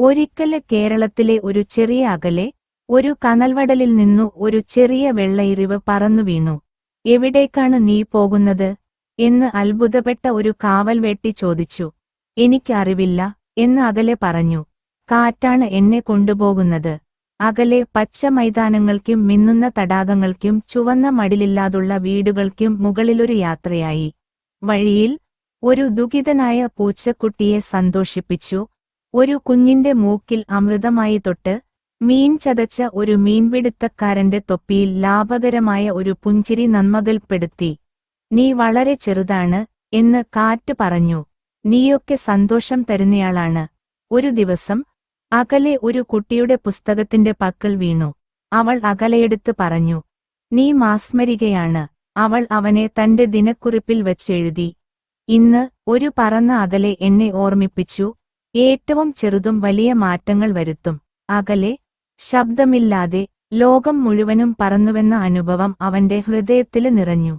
ഒരിക്കല് കേരളത്തിലെ ഒരു ചെറിയ അകലെ ഒരു കനൽവടലിൽ നിന്നു ഒരു ചെറിയ വെള്ളയിരിവ് പറന്നു വീണു. "എവിടേക്കാണ് നീ പോകുന്നത്? " എന്ന് അത്ഭുതപ്പെട്ട ഒരു കാവൽവേട്ടി ചോദിച്ചു. "എനിക്ക് അറിവില്ല" എന്ന് അകലെ പറഞ്ഞു. "കാറ്റാണ് എന്നെ കൊണ്ടുപോകുന്നത്. " അകലെ പച്ച മൈതാനങ്ങൾക്കും മിന്നുന്ന തടാകങ്ങൾക്കും ചുവന്ന മടിലില്ലാതുള്ള വീടുകൾക്കും മുകളിലൊരു യാത്രയായി. വഴിയിൽ ഒരു ദുഃഖിതനായ പൂച്ചക്കുട്ടിയെ സന്തോഷിപ്പിച്ചു. ഒരു കുഞ്ഞിന്റെ മൂക്കിൽ അമൃതമായി തൊട്ട്, മീൻ ചതച്ച ഒരു മീൻപിടുത്തക്കാരന്റെ തൊപ്പിയിൽ ലാഭകരമായ ഒരു പുഞ്ചിരി നന്മകൾപ്പെടുത്തി. "നീ വളരെ ചെറുതാണ്" എന്ന് കാറ്റ് പറഞ്ഞു. "നീയൊക്കെ സന്തോഷം തരുന്നയാളാണ്. " ഒരു ദിവസം അകലെ ഒരു കുട്ടിയുടെ പുസ്തകത്തിന്റെ പക്കൽ വീണു. അവൾ അകലെയെടുത്ത് പറഞ്ഞു, "നീ മാസ്മരികയാണ്. " അവൾ അവനെ തന്റെ ദിനക്കുറിപ്പിൽ വച്ചെഴുതി. "ഇന്ന് ഒരു പറന്ന അകലെ എന്നെ ഓർമ്മിപ്പിച്ചു, ഏറ്റവും ചെറുതും വലിയ മാറ്റങ്ങൾ വരുത്തും. " അകലെ, ശബ്ദമില്ലാതെ, ലോകം മുഴുവനും പറന്നുവെന്ന അനുഭവം അവന്റെ ഹൃദയത്തില് നിറഞ്ഞു.